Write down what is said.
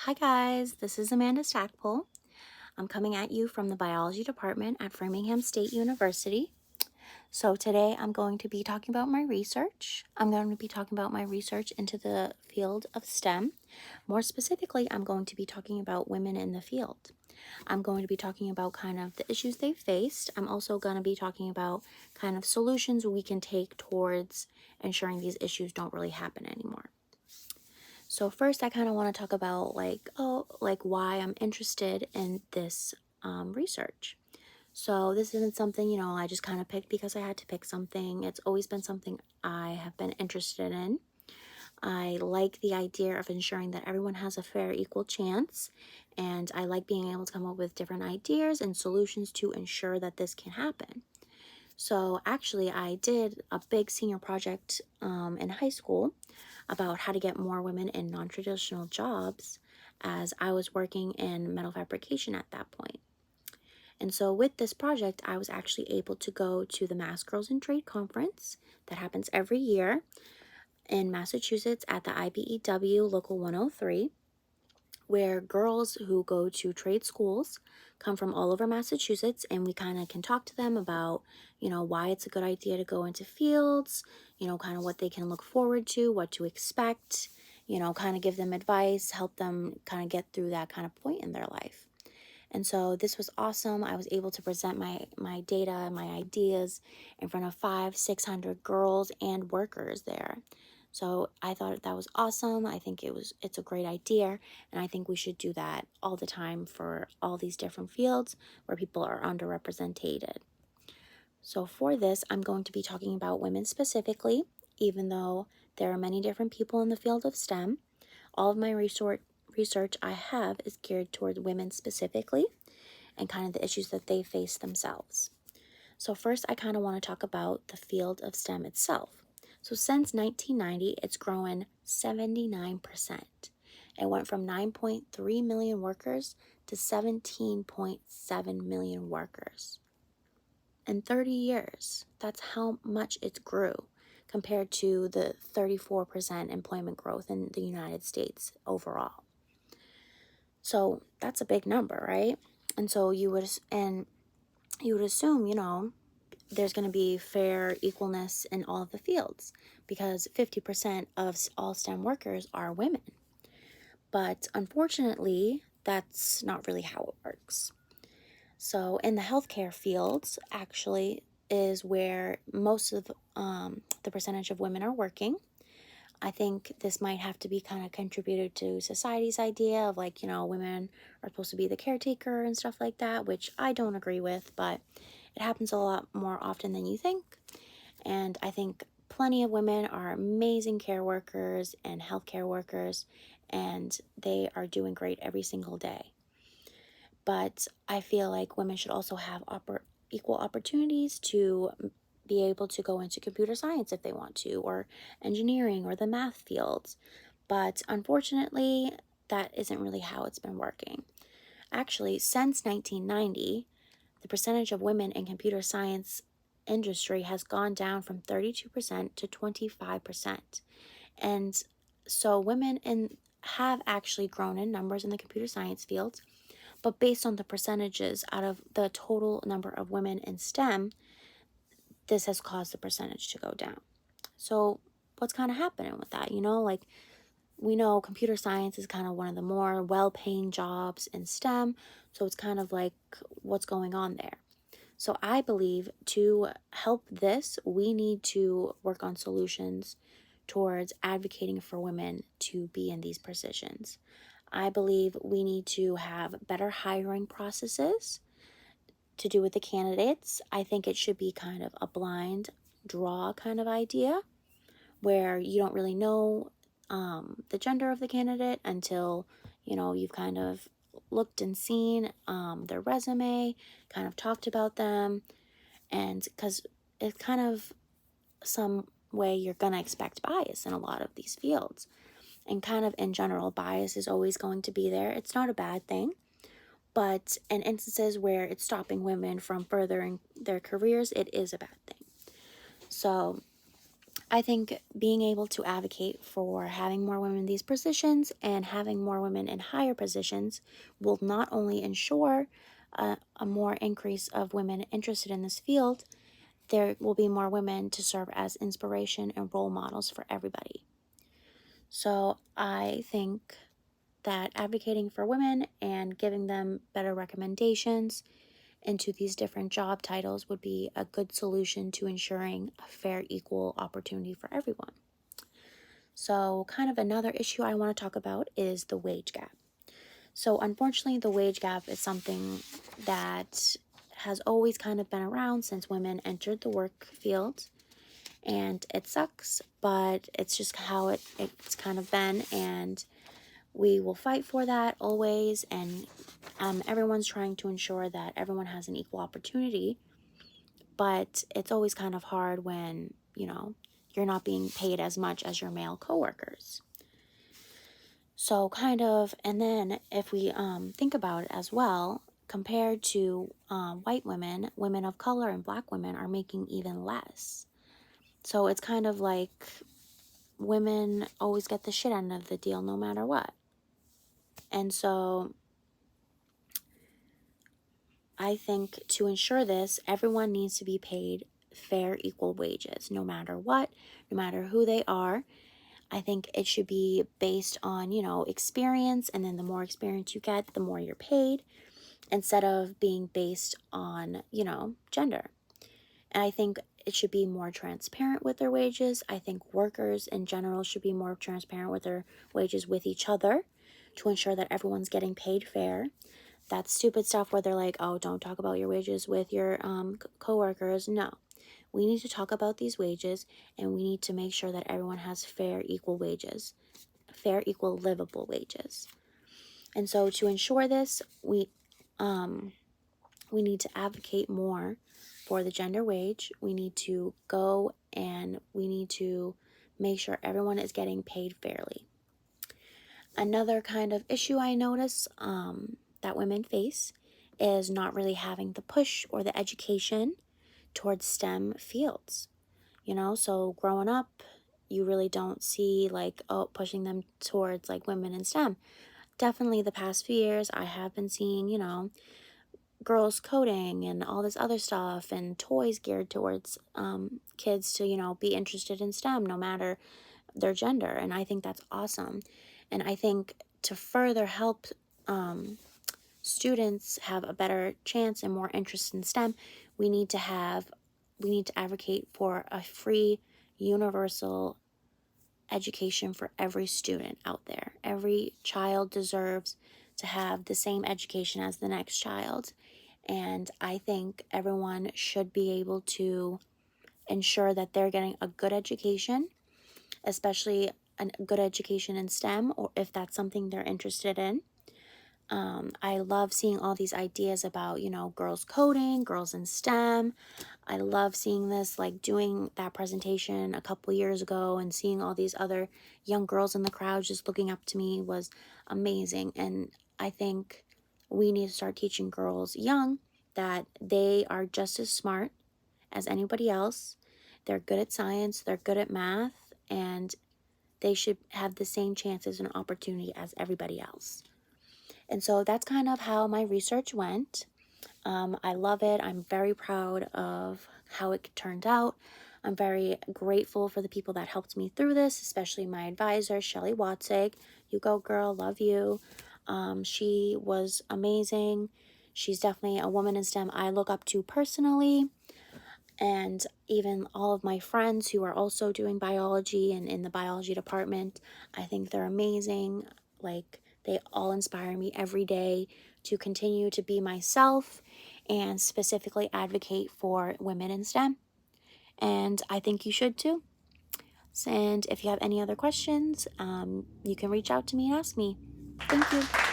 Hi guys, this is Amanda Stackpole. I'm coming at you from the biology department at Framingham State University. So today I'm going to be talking about my research. I'm going to be talking about my research into the field of STEM. More specifically, I'm going to be talking about women in the field. I'm going to be talking about kind of the issues they faced. I'm also going to be talking about kind of solutions we can take towards ensuring these issues don't really happen anymore. So first, I kind of want to talk about why I'm interested in this research. So this isn't something, I just kind of picked because I had to pick something. It's always been something I have been interested in. I like the idea of ensuring that everyone has a fair, equal chance, and I like being able to come up with different ideas and solutions to ensure that this can happen. So actually, I did a big senior project in high school about how to get more women in non-traditional jobs as I was working in metal fabrication at that point. And so with this project, I was actually able to go to the Mass Girls in Trade Conference that happens every year in Massachusetts at the IBEW Local 103, where girls who go to trade schools come from all over Massachusetts, and we kind of can talk to them about, why it's a good idea to go into fields, kind of what they can look forward to, what to expect, kind of give them advice, help them kind of get through that kind of point in their life. And so this was awesome. I was able to present my data, my ideas in front of 600 girls and workers there. So I thought that was awesome. I think it's a great idea, and I think we should do that all the time for all these different fields where people are underrepresented. So for this, I'm going to be talking about women specifically, even though there are many different people in the field of STEM. All of my research I have is geared towards women specifically and kind of the issues that they face themselves. So first, I kind of want to talk about the field of STEM itself. So since 1990, it's grown 79%. It went from 9.3 million workers to 17.7 million workers. In 30 years, that's how much it grew compared to the 34% employment growth in the United States overall. So that's a big number, right? And so you would assume, there's going to be fair equalness in all of the fields because 50% of all STEM workers are women. But unfortunately, that's not really how it works. So in the healthcare fields, actually, is where most of the percentage of women are working. I think this might have to be kind of contributed to society's idea of women are supposed to be the caretaker and stuff like that, which I don't agree with, but it happens a lot more often than you think. And I think plenty of women are amazing care workers and healthcare workers, and they are doing great every single day. But I feel like women should also have equal opportunities to be able to go into computer science if they want to, or engineering or the math fields. But unfortunately, that isn't really how it's been working. Actually, since 1990, the percentage of women in computer science industry has gone down from 32% to 25%. And so have actually grown in numbers in the computer science fields, but based on the percentages out of the total number of women in STEM, this has caused the percentage to go down. So what's kind of happening with that? We know computer science is kind of one of the more well-paying jobs in STEM, so it's kind of like what's going on there. So I believe to help this, we need to work on solutions towards advocating for women to be in these positions. I believe we need to have better hiring processes to do with the candidates. I think it should be kind of a blind draw kind of idea where you don't really know the gender of the candidate until, you've kind of looked and seen their resume, kind of talked about them, and because it's kind of some way you're going to expect bias in a lot of these fields. And kind of in general, bias is always going to be there. It's not a bad thing, but in instances where it's stopping women from furthering their careers, it is a bad thing. So I think being able to advocate for having more women in these positions and having more women in higher positions will not only ensure a more increase of women interested in this field, there will be more women to serve as inspiration and role models for everybody. So I think that advocating for women and giving them better recommendations into these different job titles would be a good solution to ensuring a fair, equal opportunity for everyone. So, kind of another issue I want to talk about is the wage gap. So, unfortunately, the wage gap is something that has always kind of been around since women entered the work field, and it sucks, but it's just how it's kind of been, and we will fight for that always. And everyone's trying to ensure that everyone has an equal opportunity, but it's always kind of hard when you're not being paid as much as your male coworkers. So and then if we think about it as well, compared to white women, women of color and black women are making even less. So it's kind of like women always get the shit end of the deal no matter what. And so I think to ensure this, everyone needs to be paid fair, equal wages, no matter what, no matter who they are. I think it should be based on, experience, and then the more experience you get, the more you're paid, instead of being based on, gender. And I think it should be more transparent with their wages. I think workers in general should be more transparent with their wages with each other to ensure that everyone's getting paid fair. That stupid stuff where they're like, oh, don't talk about your wages with your coworkers. No, we need to talk about these wages, and we need to make sure that everyone has fair, equal wages, fair, equal, livable wages. And so to ensure this, we need to advocate more for the gender wage. We need to go and we need to make sure everyone is getting paid fairly. Another kind of issue I notice that women face is not really having the push or the education towards STEM fields. So growing up, you really don't see pushing them towards women in STEM. Definitely the past few years, I have been seeing, girls coding and all this other stuff and toys geared towards kids to, be interested in STEM no matter their gender. And I think that's awesome. And I think to further help students have a better chance and more interest in STEM, we need to advocate for a free, universal education for every student out there. Every child deserves to have the same education as the next child. And I think everyone should be able to ensure that they're getting a good education, especially a good education in STEM, or if that's something they're interested in. I love seeing all these ideas about, girls coding, girls in STEM. I love seeing this, doing that presentation a couple years ago and seeing all these other young girls in the crowd just looking up to me was amazing. And I think we need to start teaching girls young that they are just as smart as anybody else. They're good at science, they're good at math, and they should have the same chances and opportunity as everybody else. And so that's kind of how my research went. I love it. I'm very proud of how it turned out. I'm very grateful for the people that helped me through this, especially my advisor, Shelly Watzig. You go, girl. Love you. She was amazing. She's definitely a woman in STEM I look up to personally. And even all of my friends who are also doing biology and in the biology department, I think they're amazing. They all inspire me every day to continue to be myself and specifically advocate for women in STEM. And I think you should too. And if you have any other questions, you can reach out to me and ask me. Thank you.